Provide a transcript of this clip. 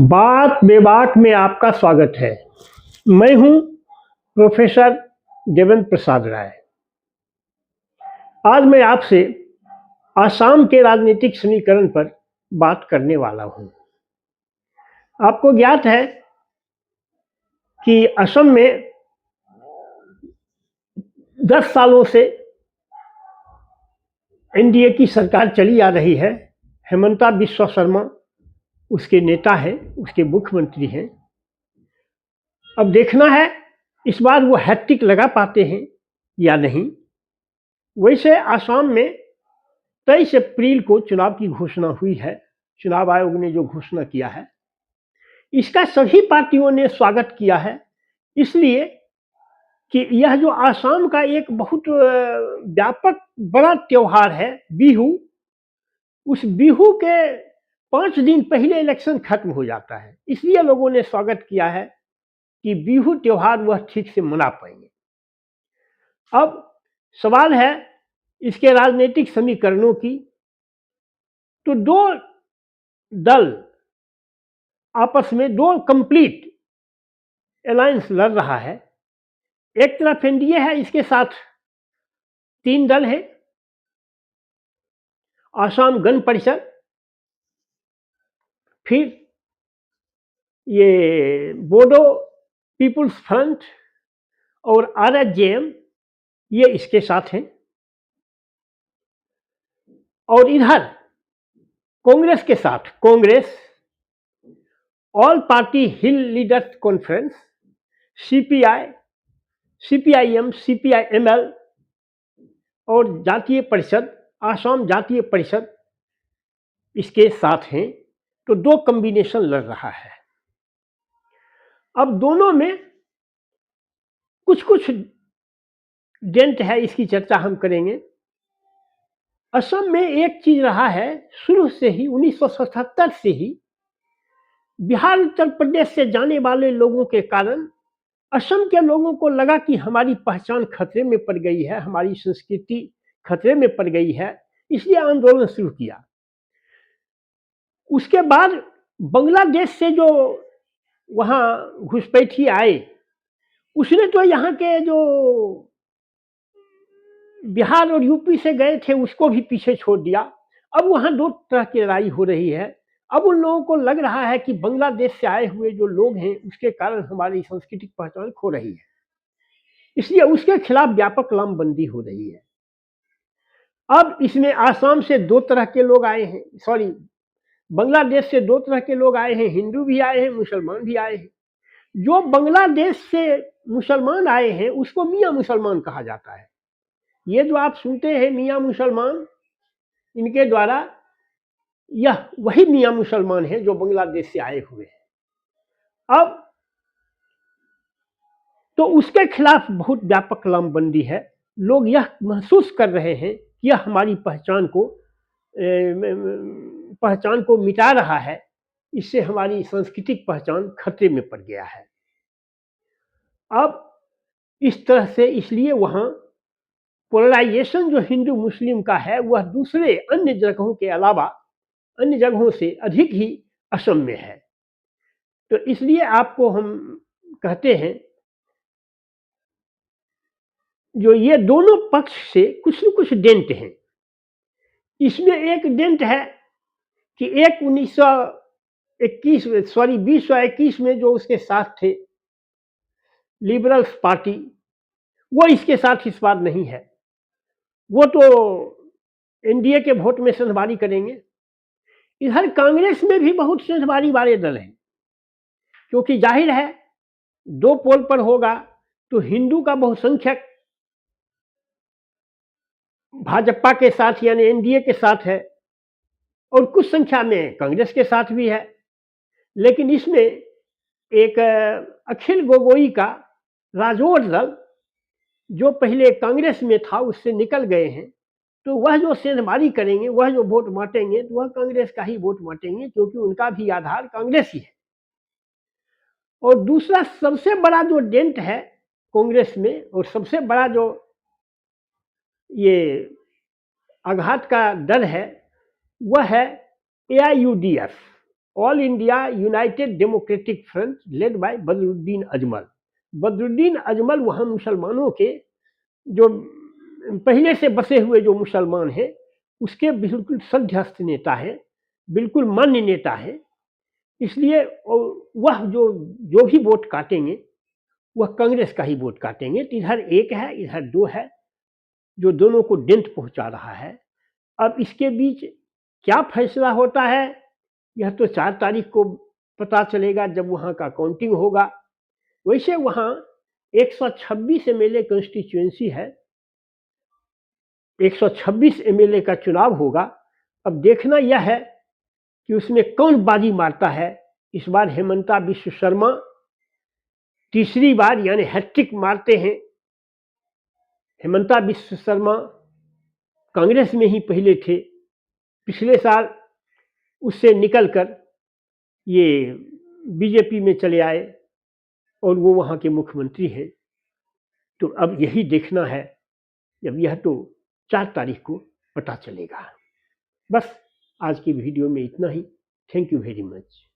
बात बेबाक में आपका स्वागत है। मैं हूं प्रोफेसर देवेंद्र प्रसाद राय। आज मैं आपसे आसाम के राजनीतिक समीकरण पर बात करने वाला हूं। आपको ज्ञात है कि असम में 10 सालों से एनडीए की सरकार चली आ रही है। हेमंता बिस्वा शर्मा उसके नेता हैं, उसके मुख्यमंत्री हैं। अब देखना है इस बार वो हैट्रिक लगा पाते हैं या नहीं। वैसे आसाम में 23 अप्रैल को चुनाव की घोषणा हुई है। चुनाव आयोग ने जो घोषणा किया है, इसका सभी पार्टियों ने स्वागत किया है, इसलिए कि यह जो आसाम का एक बहुत व्यापक बड़ा त्योहार है बिहू, उस बिहू के 5 दिन पहले इलेक्शन खत्म हो जाता है। इसलिए लोगों ने स्वागत किया है कि बिहू त्योहार वह ठीक से मना पाएंगे। अब सवाल है इसके राजनीतिक समीकरणों की। तो दो दल आपस में, दो कंप्लीट अलायंस लड़ रहा है। एक तरफ एनडीए है, इसके साथ 3 दल हैं। आसाम गण परिषद, फिर ये बोडो पीपुल्स फ्रंट और आरएसजेएम, ये इसके साथ हैं। और इधर कांग्रेस के साथ Congress, all party hill leaders conference, CPI, CPIM, CPIML और जातीय परिषद, आसाम जातीय परिषद इसके साथ हैं। तो 2 कॉम्बिनेशन लड़ रहा है। अब दोनों में कुछ कुछ डेंट है, इसकी चर्चा हम करेंगे। असम में एक चीज रहा है शुरू से ही, 1977 से ही, बिहार उत्तर प्रदेश से जाने वाले लोगों के कारण असम के लोगों को लगा कि हमारी पहचान खतरे में पड़ गई है, हमारी संस्कृति खतरे में पड़ गई है, इसलिए आंदोलन शुरू किया। उसके बाद बांग्लादेश से जो वहां घुसपैठी आए, उसने तो यहाँ के जो बिहार और यूपी से गए थे उसको भी पीछे छोड़ दिया। अब वहां 2 तरह की लड़ाई हो रही है। अब उन लोगों को लग रहा है कि बांग्लादेश से आए हुए जो लोग हैं उसके कारण हमारी सांस्कृतिक पहचान खो रही है, इसलिए उसके खिलाफ व्यापक लामबंदी हो रही है। अब इसमें आसाम से 2 तरह के लोग आए हैं, सॉरी, बांग्लादेश से 2 तरह के लोग आए हैं, हिंदू भी आए हैं, मुसलमान भी आए हैं। जो बांग्लादेश से मुसलमान आए हैं उसको मियाँ मुसलमान कहा जाता है। ये जो आप सुनते हैं मियाँ मुसलमान, इनके द्वारा यह वही मियाँ मुसलमान है जो बांग्लादेश से आए हुए हैं। अब तो उसके खिलाफ बहुत व्यापक लामबंदी है। लोग यह महसूस कर रहे हैं कि यह हमारी पहचान को मिटा रहा है, इससे हमारी सांस्कृतिक पहचान खतरे में पड़ गया है। अब इस तरह से इसलिए वहां पोलराइजेशन जो हिंदू मुस्लिम का है वह दूसरे अन्य जगहों के अलावा अन्य जगहों से अधिक ही असम में है। तो इसलिए आपको हम कहते हैं जो ये दोनों पक्ष से कुछ न कुछ डेंट हैं। इसमें एक डेंट है कि एक 2021 में जो उसके साथ थे लिबरल्स पार्टी, वो इसके साथ इस बार नहीं है। वो तो एनडीए के वोट में सेंधमारी करेंगे। इधर कांग्रेस में भी बहुत सेंधमारी वाले दल हैं, क्योंकि जाहिर है 2 पोल पर होगा तो हिंदू का बहुसंख्यक भाजपा के साथ यानी एनडीए के साथ है और कुछ संख्या में कांग्रेस के साथ भी है। लेकिन इसमें एक अखिल गोगोई का राजौर दल जो पहले कांग्रेस में था उससे निकल गए हैं, तो वह जो सेंधमारी करेंगे, वह जो वोट बांटेंगे, तो वह कांग्रेस का ही वोट बांटेंगे, क्योंकि उनका भी आधार कांग्रेस ही है। और दूसरा सबसे बड़ा जो डेंट है कांग्रेस में और सबसे बड़ा जो ये आघात का डर है वह है AIUDF all India United democratic front led by Badruddin Ajmal. Badruddin Ajmal वहाँ मुसलमानों के जो पहले से बसे हुए जो मुसलमान हैं उसके बिल्कुल सध्यस्थ नेता है, बिल्कुल मान्य नेता है। इसलिए वह जो भी वोट काटेंगे वह कांग्रेस का ही वोट काटेंगे। तो इधर एक है, इधर दो है, जो दोनों को डेंट पहुंचा रहा है। अब इसके बीच क्या फैसला होता है यह तो 4 तारीख को पता चलेगा जब वहाँ का काउंटिंग होगा। वैसे वहाँ 126 एमएलए कंस्टिट्यूएंसी है, 126 एमएलए का चुनाव होगा। अब देखना यह है कि उसमें कौन बाजी मारता है। इस बार हेमंता बिश्व शर्मा तीसरी बार यानी हैट्रिक मारते हैं। हेमंता बिश्व शर्मा कांग्रेस में ही पहले थे, पिछले साल उससे निकलकर ये बीजेपी में चले आए और वो वहाँ के मुख्यमंत्री हैं। तो अब यही देखना है, जब यह तो 4 तारीख को पता चलेगा। बस आज की वीडियो में इतना ही। Thank you very much.